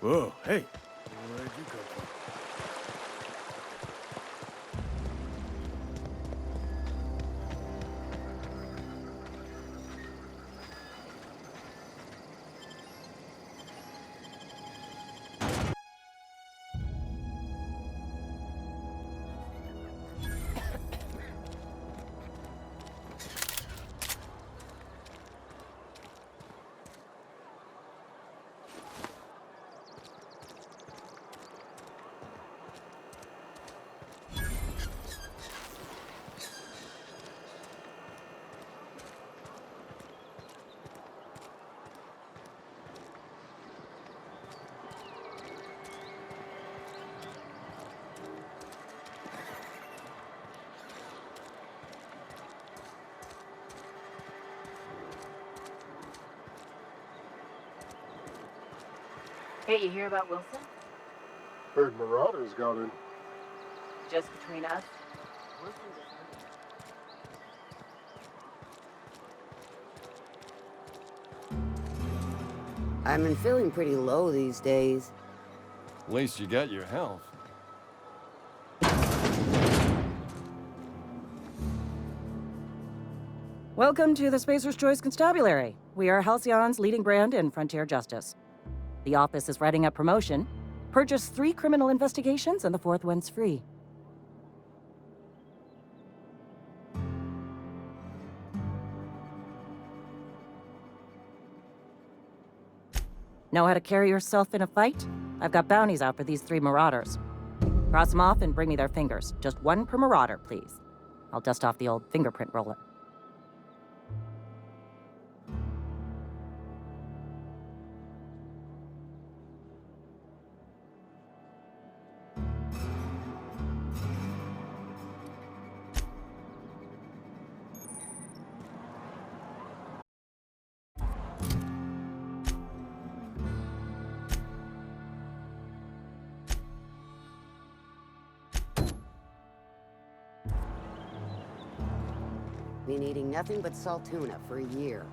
Oh, hey. Where'd you come from? Hey, you hear about Wilson? Heard Marauders got in. Just between us? Wilson I've been feeling pretty low these days. At least you got your health. Welcome to the Spacer's Choice Constabulary. We are Halcyon's leading brand in frontier justice. The office is writing up promotion. Purchase 3 criminal investigations and the 4th one's free. Know how to carry yourself in a fight? I've got bounties out for these 3 marauders. Cross them off and bring me their fingers. Just 1 per marauder, please. I'll dust off the old fingerprint roller. Been eating nothing but salt tuna for a year.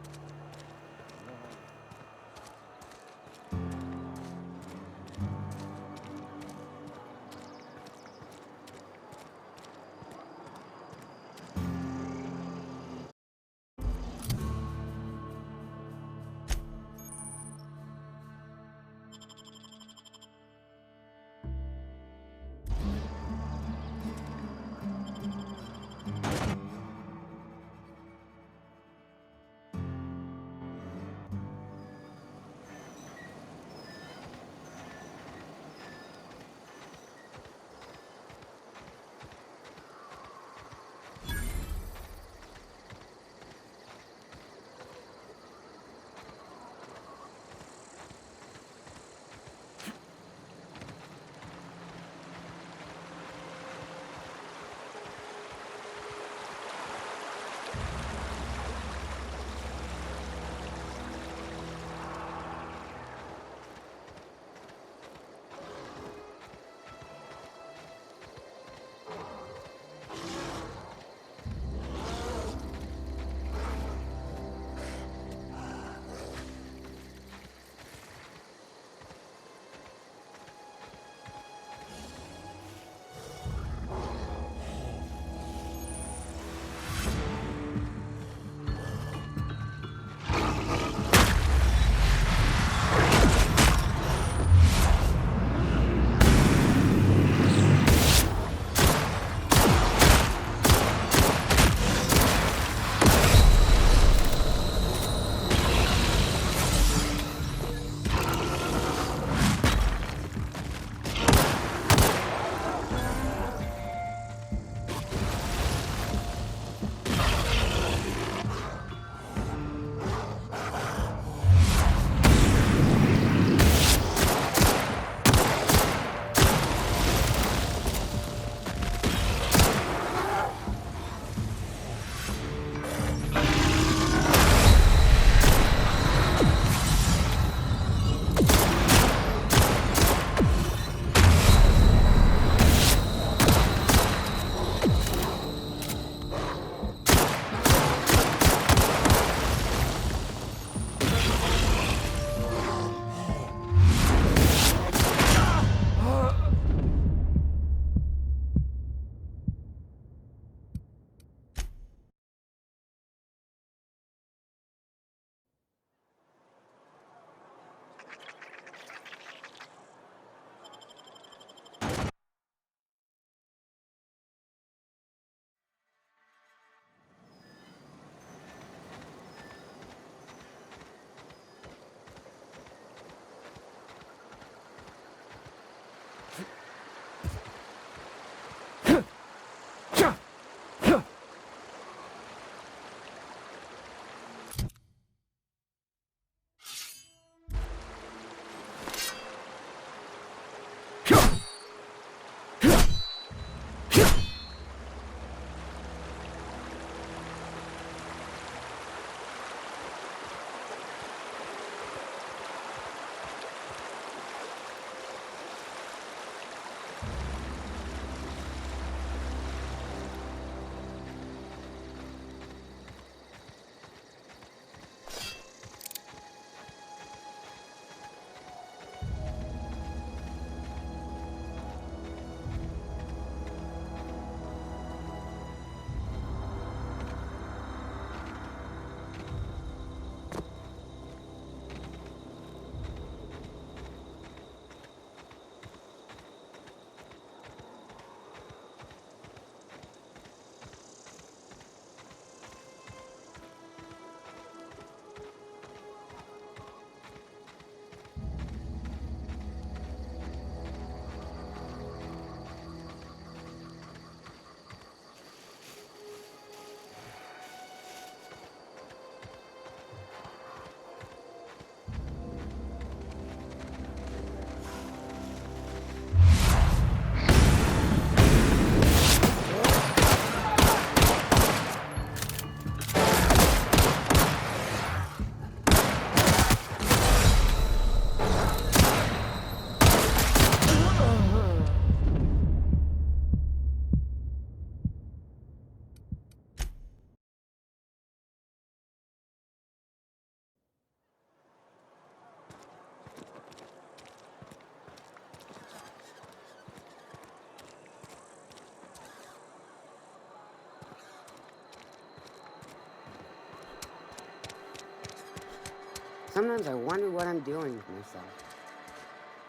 Sometimes I wonder what I'm doing with myself.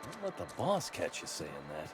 Don't let the boss catch you saying that.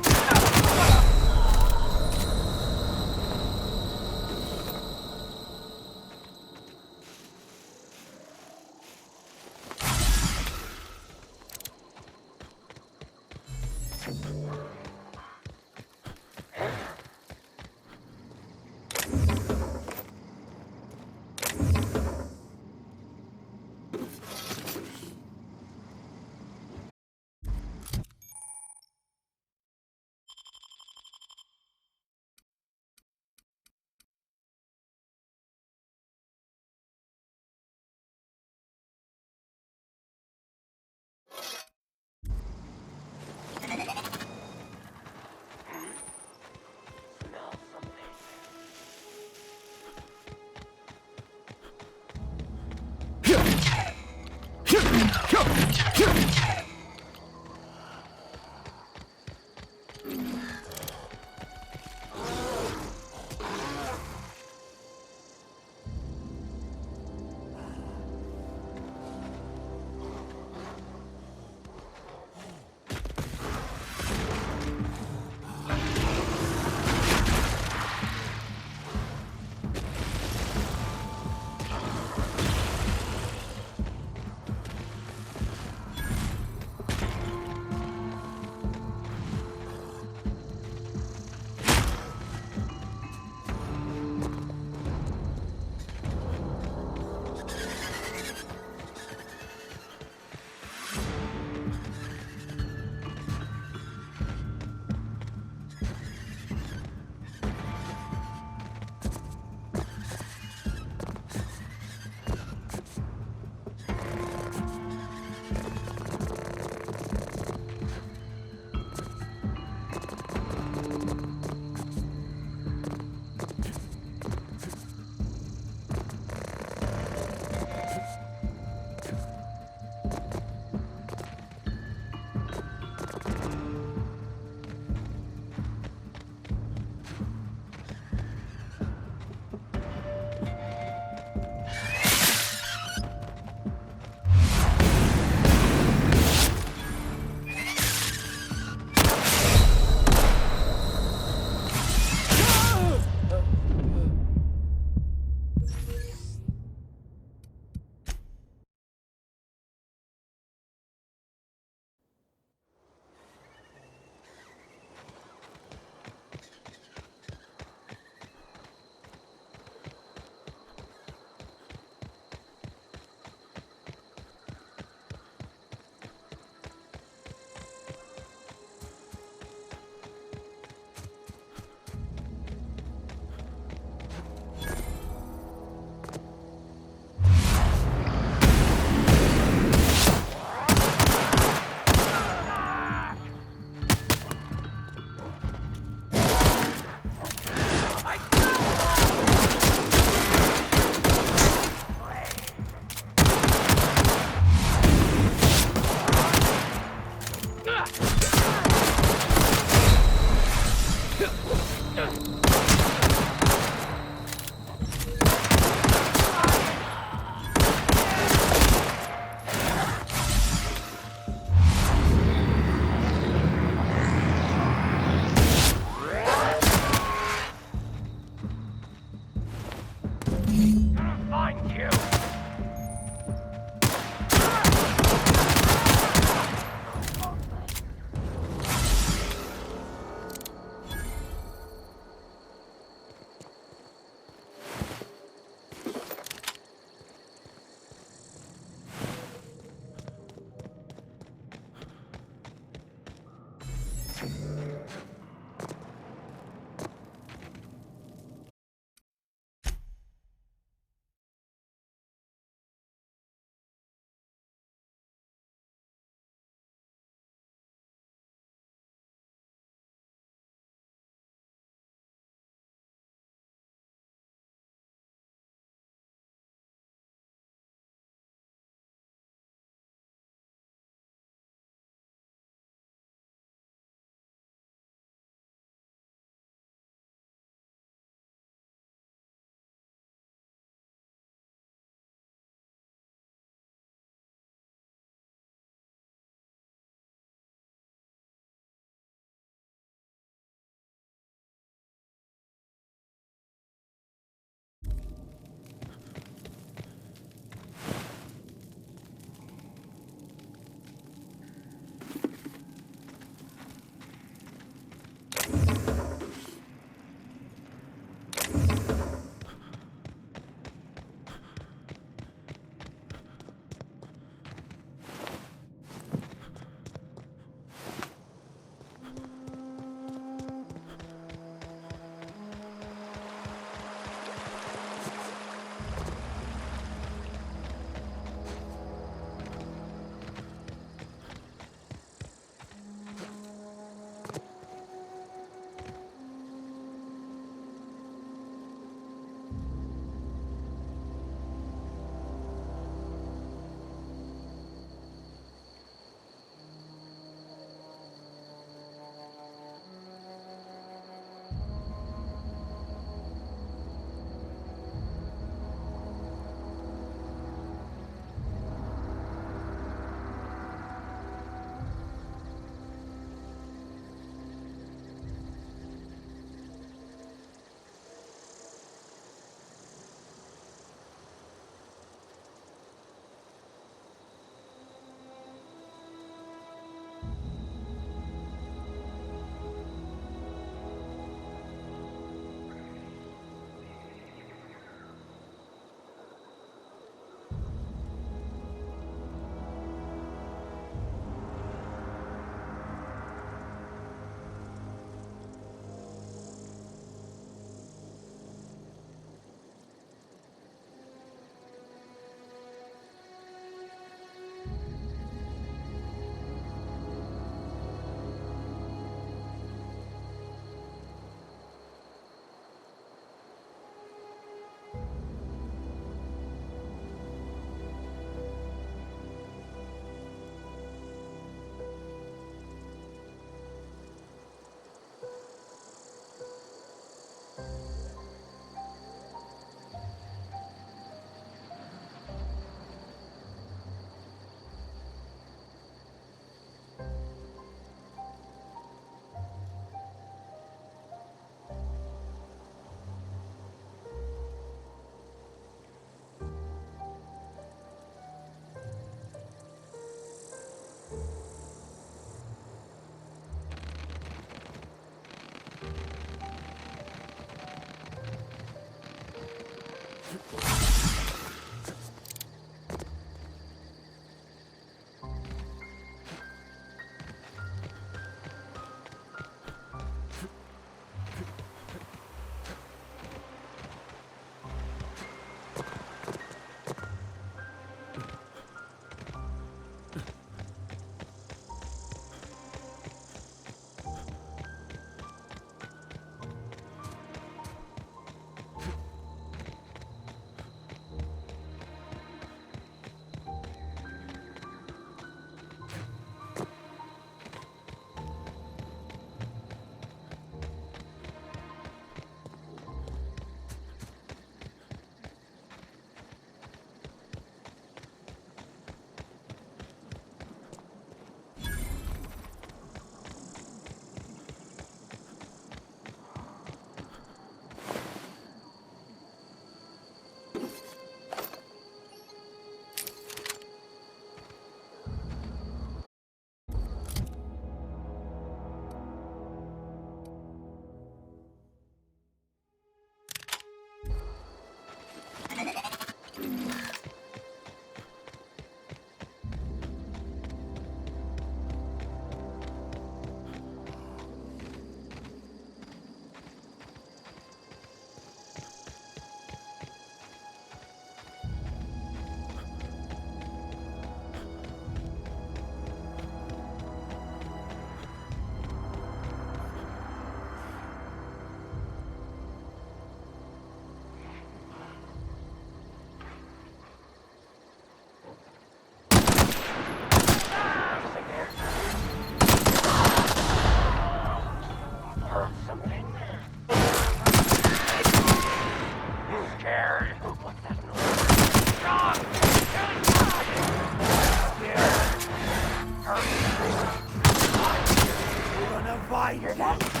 Gonna fight.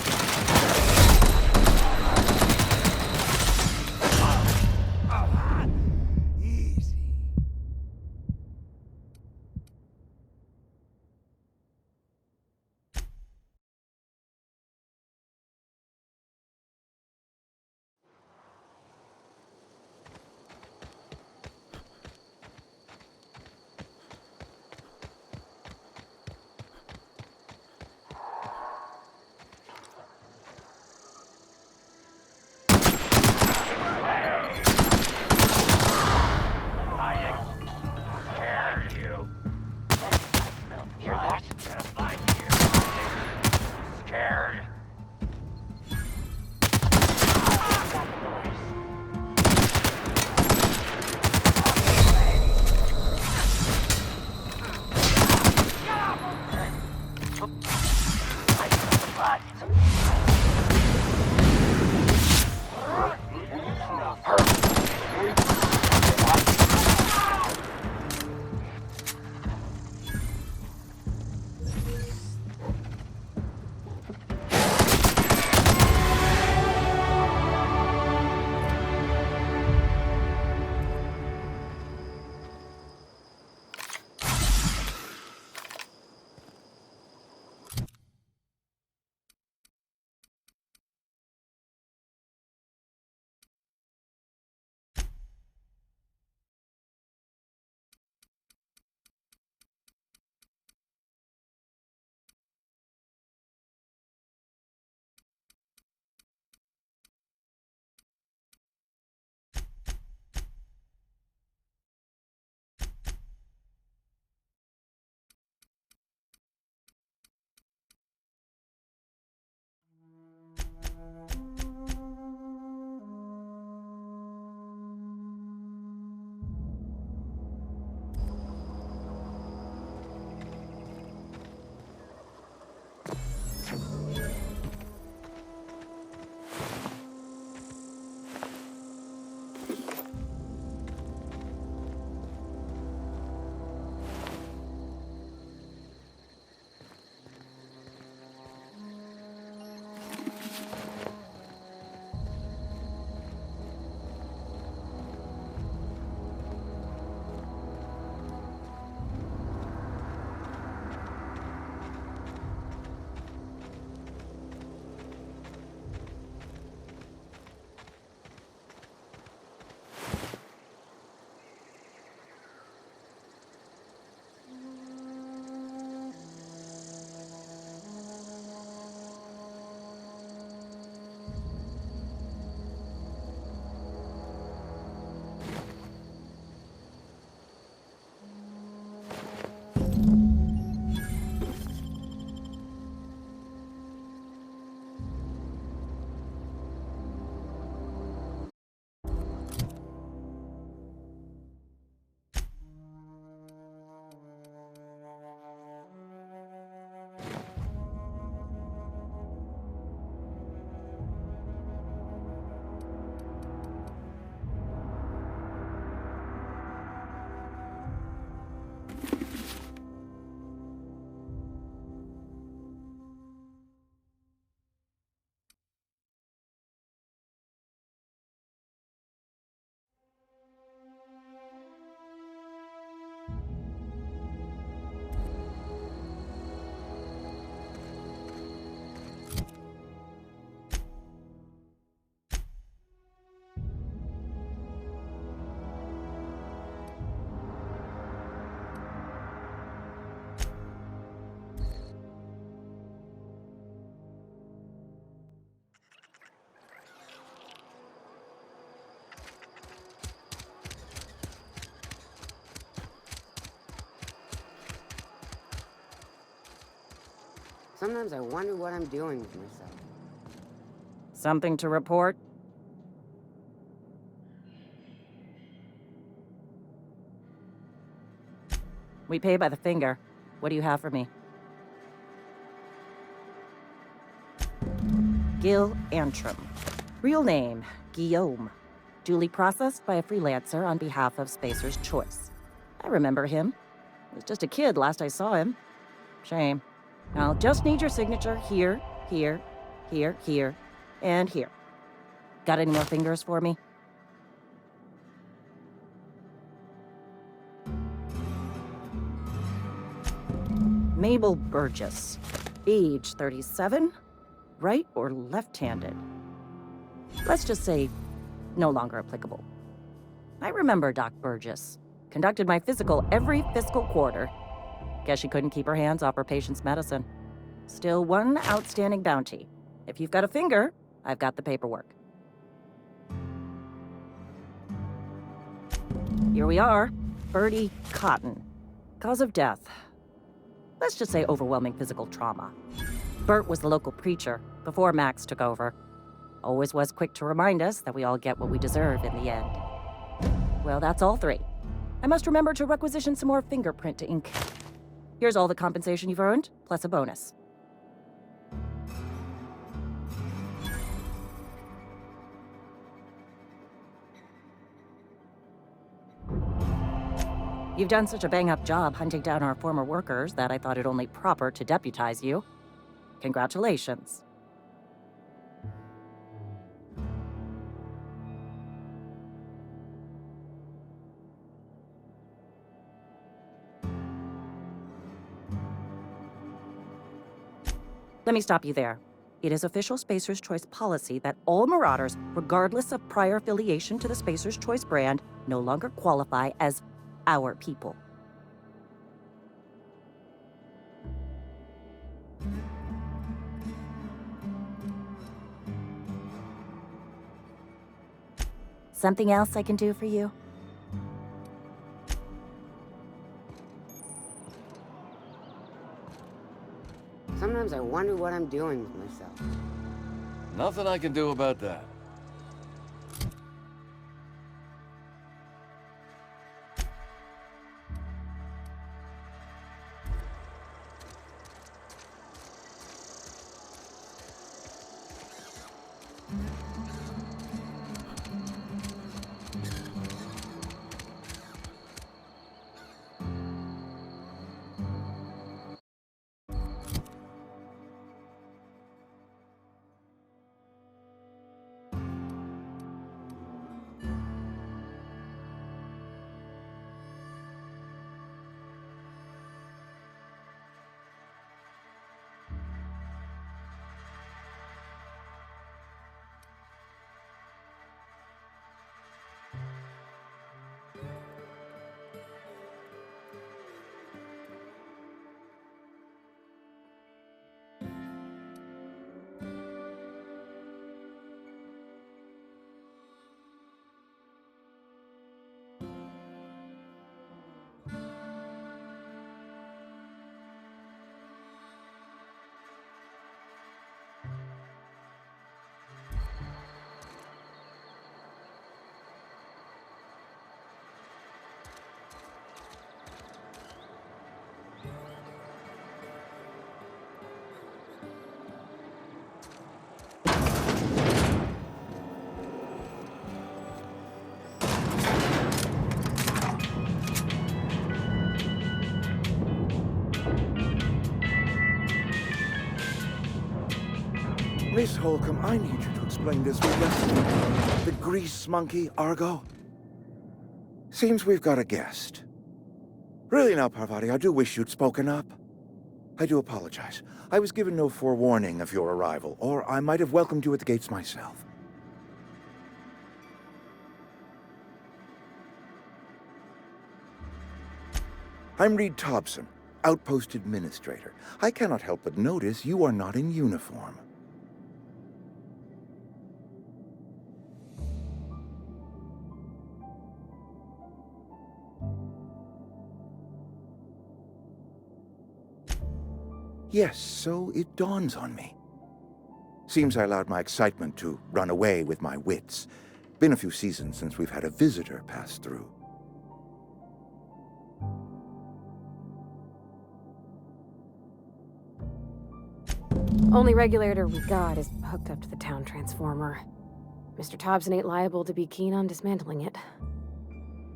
Sometimes I wonder what I'm doing with myself. Something to report? We pay by the finger. What do you have for me? Gil Antrim. Real name, Guillaume. Duly processed by a freelancer on behalf of Spacer's Choice. I remember him. He was just a kid last I saw him. Shame. I'll just need your signature here, here, here, here, and here. Got any more fingers for me? Mabel Burgess. Age 37. Right or left-handed? Let's just say no longer applicable. I remember Doc Burgess. Conducted my physical every fiscal quarter. Guess she couldn't keep her hands off her patient's medicine. Still one outstanding bounty. If you've got a finger, I've got the paperwork. Here we are. Bertie Cotton. Cause of death. Let's just say overwhelming physical trauma. Bert was the local preacher before Max took over. Always was quick to remind us that we all get what we deserve in the end. Well, that's all three. I must remember to requisition some more fingerprint to ink. Here's all the compensation you've earned, plus a bonus. You've done such a bang-up job hunting down our former workers that I thought it only proper to deputize you. Congratulations. Let me stop you there. It is official Spacer's Choice policy that all Marauders, regardless of prior affiliation to the Spacer's Choice brand, no longer qualify as our people. Something else I can do for you? Sometimes I wonder what I'm doing with myself. Nothing I can do about that. Miss Holcomb, I need you to explain this with us. The grease monkey, Argo? Seems we've got a guest. Really now, Parvati, I do wish you'd spoken up. I do apologize. I was given no forewarning of your arrival, or I might have welcomed you at the gates myself. I'm Reed Thompson, Outpost Administrator. I cannot help but notice you are not in uniform. Yes, so it dawns on me. Seems I allowed my excitement to run away with my wits. Been a few seasons since we've had a visitor pass through. Only regulator we got is hooked up to the town transformer. Mr. Thompson ain't liable to be keen on dismantling it.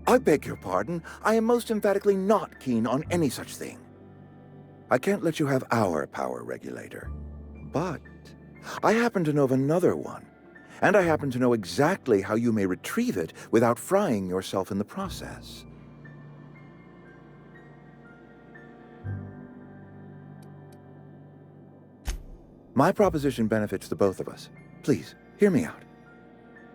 I beg your pardon. I am most emphatically not keen on any such thing. I can't let you have our power regulator. But I happen to know of another one. And I happen to know exactly how you may retrieve it without frying yourself in the process. My proposition benefits the both of us. Please, hear me out.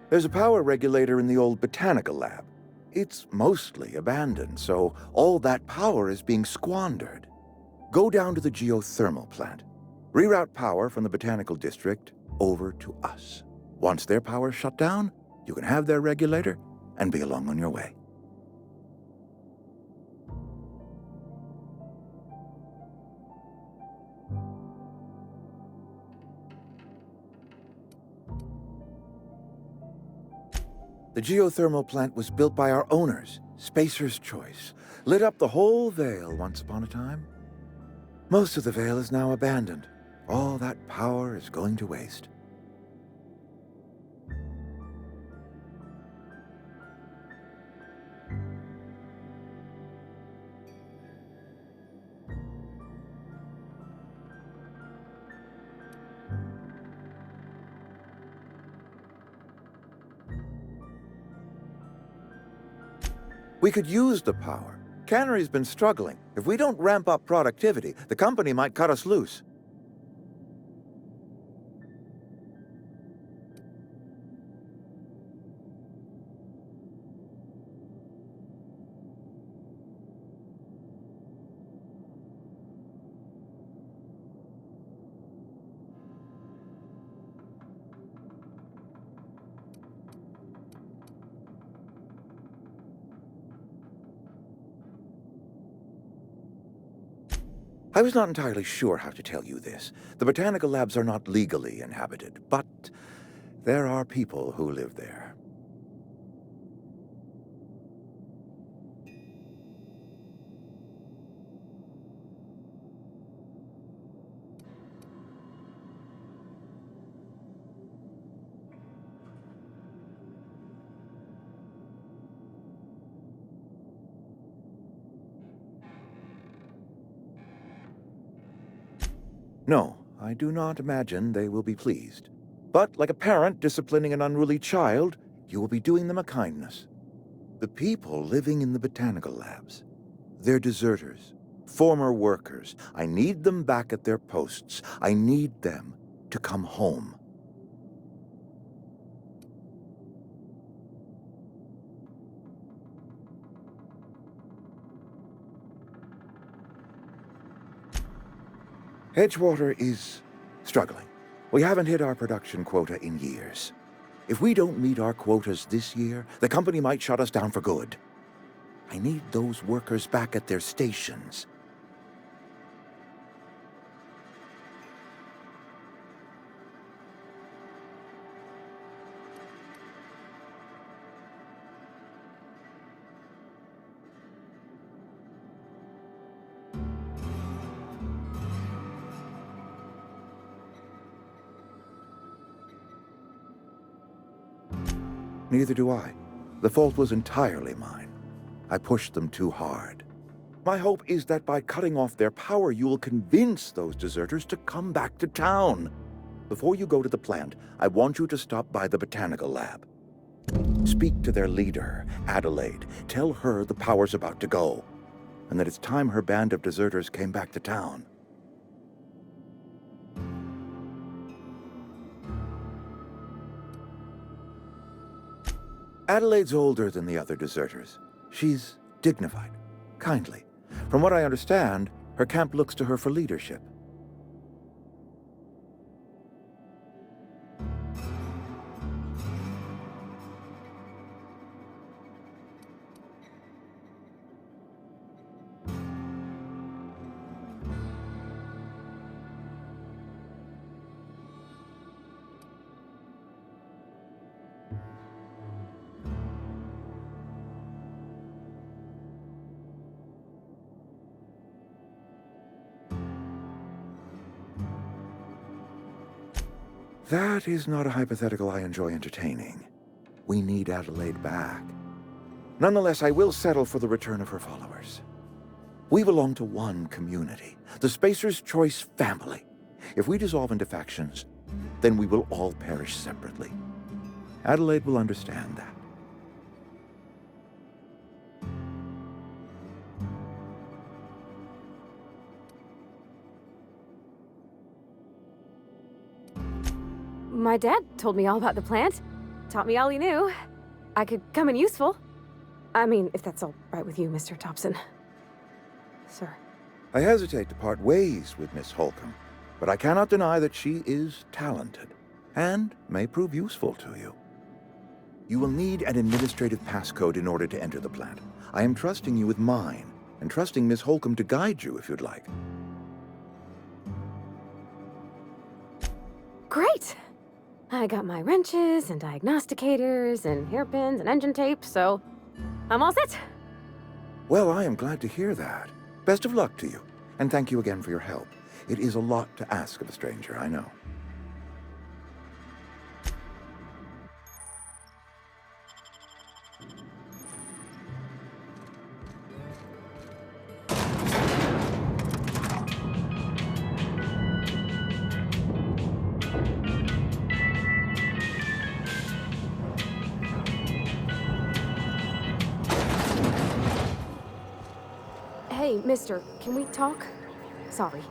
There's a power regulator in the old botanical lab. It's mostly abandoned, so all that power is being squandered. Go down to the geothermal plant. Reroute power from the botanical district over to us. Once their power's shut down, you can have their regulator and be along on your way. The geothermal plant was built by our owners, Spacer's Choice. Lit up the whole Vale once upon a time. Most of the Vale is now abandoned. All that power is going to waste. We could use the power. Cannery's been struggling. If we don't ramp up productivity, the company might cut us loose. I was not entirely sure how to tell you this. The botanical labs are not legally inhabited, but there are people who live there. No, I do not imagine they will be pleased. But like a parent disciplining an unruly child, you will be doing them a kindness. The people living in the botanical labs, they're deserters, former workers. I need them back at their posts. I need them to come home. Edgewater is struggling. We haven't hit our production quota in years. If we don't meet our quotas this year, the company might shut us down for good. I need those workers back at their stations. Neither do I. The fault was entirely mine. I pushed them too hard. My hope is that by cutting off their power, you will convince those deserters to come back to town. Before you go to the plant, I want you to stop by the botanical lab. Speak to their leader, Adelaide. Tell her the power's about to go, and that it's time her band of deserters came back to town. Adelaide's older than the other deserters. She's dignified, kindly. From what I understand, her camp looks to her for leadership. That is not a hypothetical I enjoy entertaining. We need Adelaide back. Nonetheless, I will settle for the return of her followers. We belong to one community, the Spacer's Choice family. If we dissolve into factions, then we will all perish separately. Adelaide will understand that. My dad told me all about the plant. Taught me all he knew. I could come in useful. I mean, if that's all right with you, Mr. Thompson. Sir. I hesitate to part ways with Miss Holcomb, but I cannot deny that she is talented and may prove useful to you. You will need an administrative passcode in order to enter the plant. I am trusting you with mine, and trusting Miss Holcomb to guide you if you'd like. Great! I got my wrenches and diagnosticators and hairpins and engine tape, so I'm all set. Well, I am glad to hear that. Best of luck to you, and thank you again for your help. It is a lot to ask of a stranger, I know. Hey, mister, can we talk? Sorry.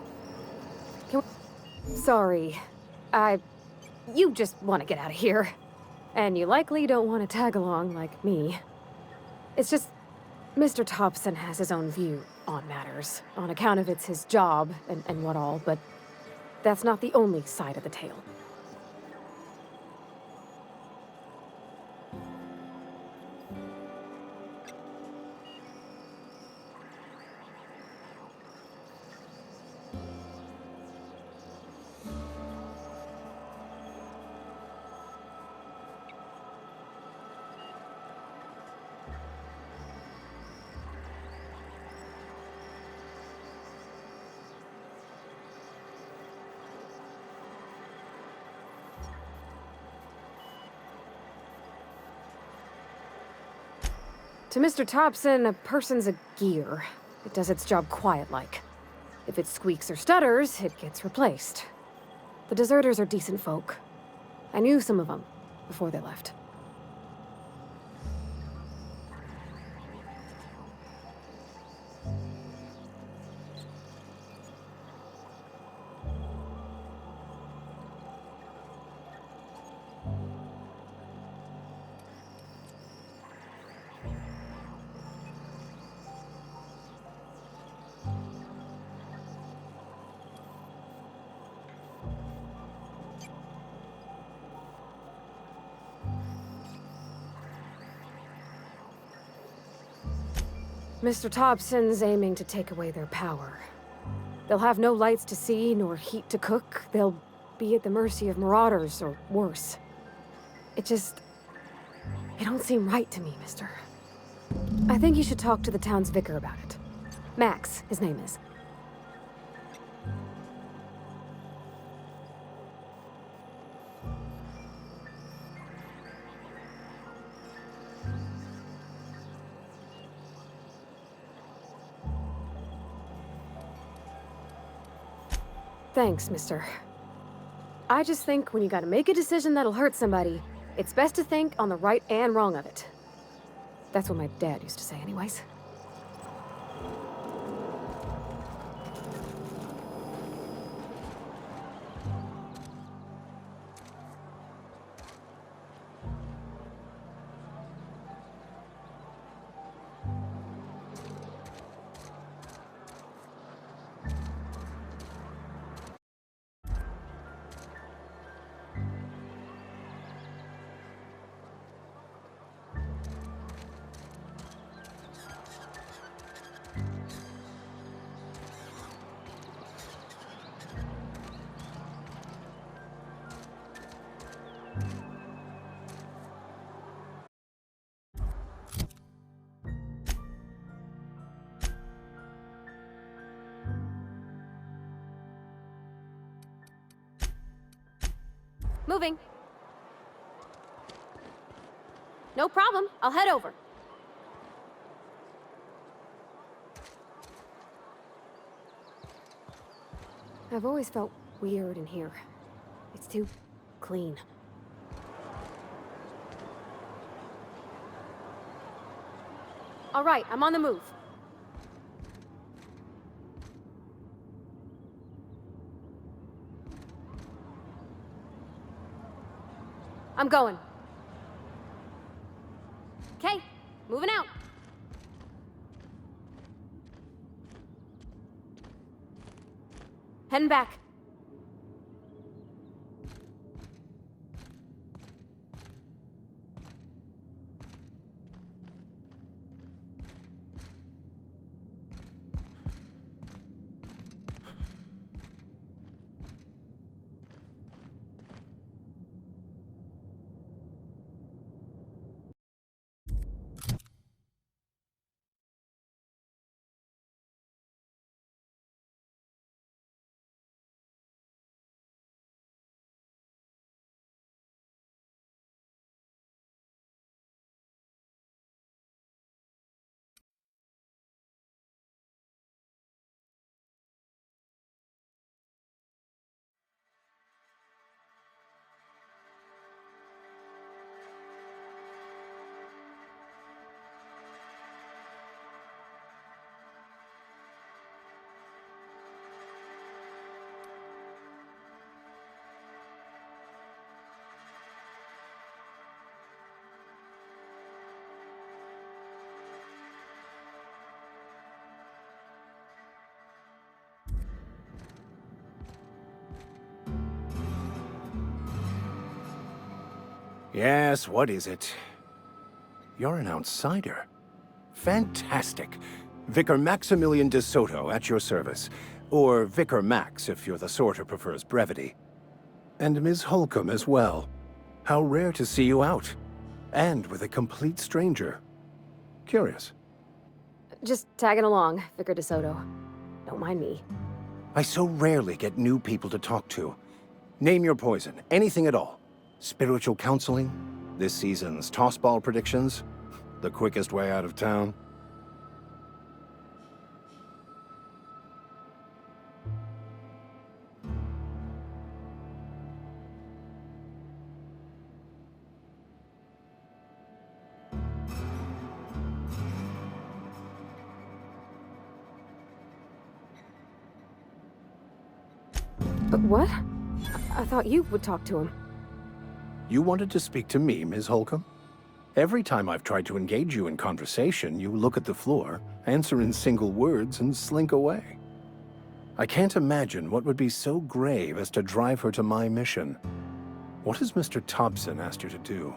Sorry. You just want to get out of here. And you likely don't want to tag along like me. It's just, Mr. Thompson has his own view on matters, on account of it's his job and what all, but that's not the only side of the tale. To Mr. Thompson, a person's a gear. It does its job quiet-like. If it squeaks or stutters, it gets replaced. The deserters are decent folk. I knew some of them before they left. Mr. Thompson's aiming to take away their power. They'll have no lights to see, nor heat to cook. They'll be at the mercy of marauders, or worse. It don't seem right to me, mister. I think you should talk to the town's vicar about it. Max, his name is. Thanks, mister. I just think when you gotta make a decision that'll hurt somebody, it's best to think on the right and wrong of it. That's what my dad used to say anyways. moving. No problem. I'll head over. I've always felt weird in here. It's too clean. All right, I'm on the move. I'm going. Okay, moving out. Heading back. Yes, what is it? You're an outsider. Fantastic. Vicar Maximilian de Soto at your service. Or Vicar Max, if you're the sort who prefers brevity. And Ms. Holcomb as well. How rare to see you out. And with a complete stranger. Curious. Just tagging along, Vicar DeSoto. Don't mind me. I so rarely get new people to talk to. Name your poison, anything at all. Spiritual counseling? This season's tossball predictions? The quickest way out of town? But what? I thought you would talk to him. You wanted to speak to me, Ms. Holcomb? Every time I've tried to engage you in conversation, you look at the floor, answer in single words, and slink away. I can't imagine what would be so grave as to drive her to my mission. What has Mr. Thompson asked you to do?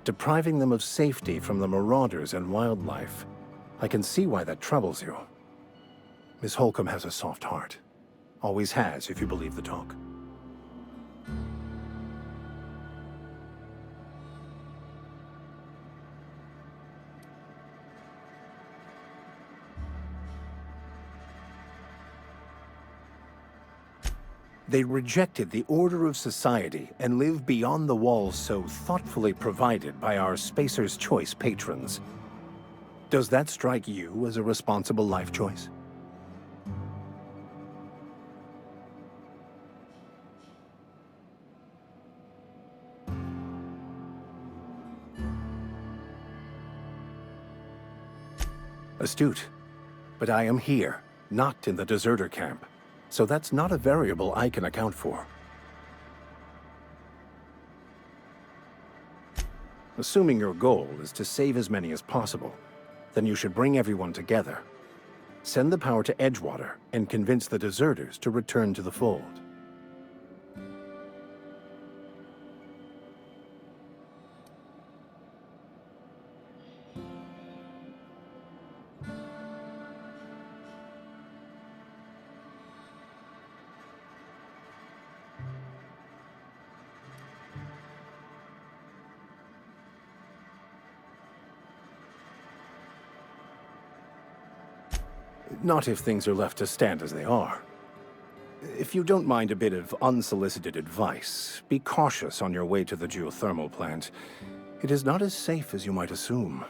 Depriving them of safety from the marauders and wildlife. I can see why that troubles you. Miss Holcomb has a soft heart. Always has, if you believe the talk. They rejected the order of society and live beyond the walls so thoughtfully provided by our Spacer's Choice patrons. Does that strike you as a responsible life choice? Astute. But I am here, not in the deserter camp. So that's not a variable I can account for. Assuming your goal is to save as many as possible, then you should bring everyone together. Send the power to Edgewater and convince the deserters to return to the fold. Not if things are left to stand as they are. If you don't mind a bit of unsolicited advice, be cautious on your way to the geothermal plant. It is not as safe as you might assume.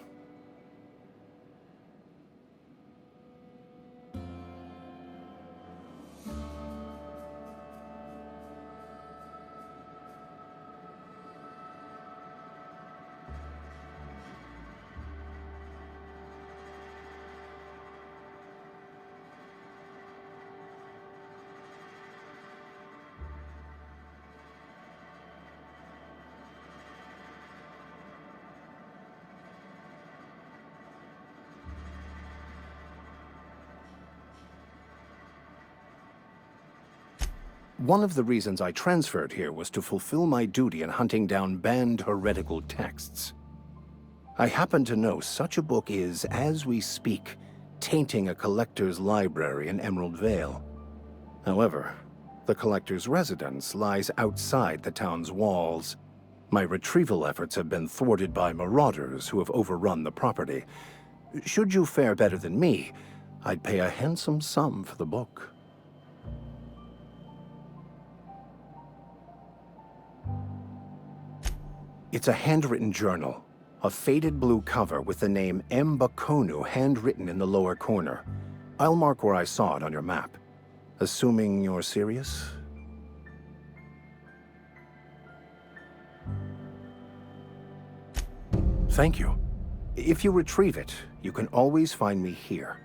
One of the reasons I transferred here was to fulfill my duty in hunting down banned heretical texts. I happen to know such a book is, as we speak, tainting a collector's library in Emerald Vale. However, the collector's residence lies outside the town's walls. My retrieval efforts have been thwarted by marauders who have overrun the property. Should you fare better than me, I'd pay a handsome sum for the book. It's a handwritten journal, a faded blue cover with the name M. Bakonu handwritten in the lower corner. I'll mark where I saw it on your map. Assuming you're serious? Thank you. If you retrieve it, you can always find me here.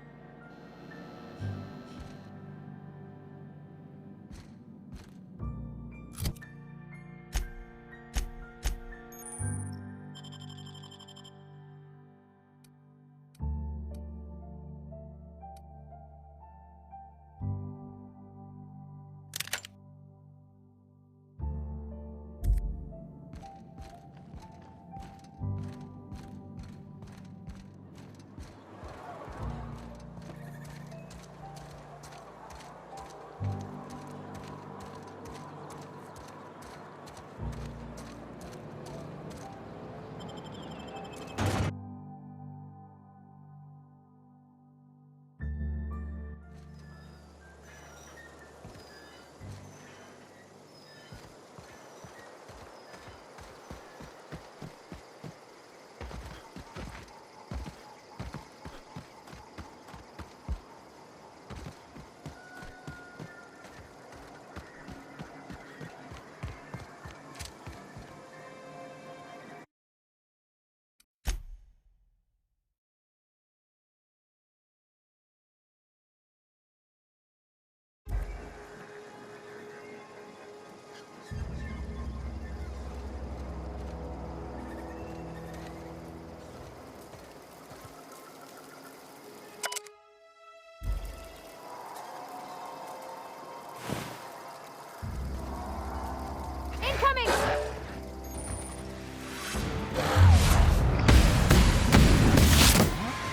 Incoming!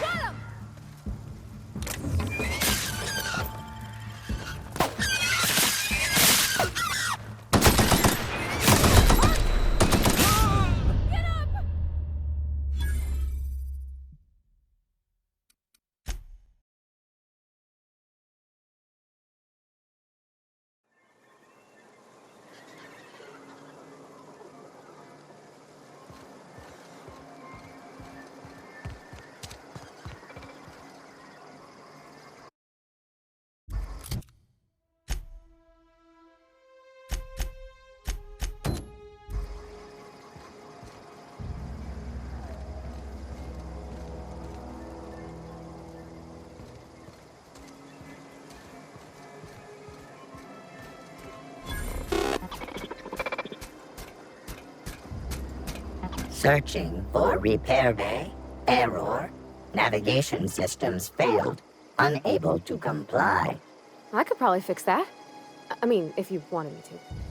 Got him! Get up! Searching for repair bay. Error. Navigation systems failed. Unable to comply. I could probably fix that. I mean, if you wanted me to.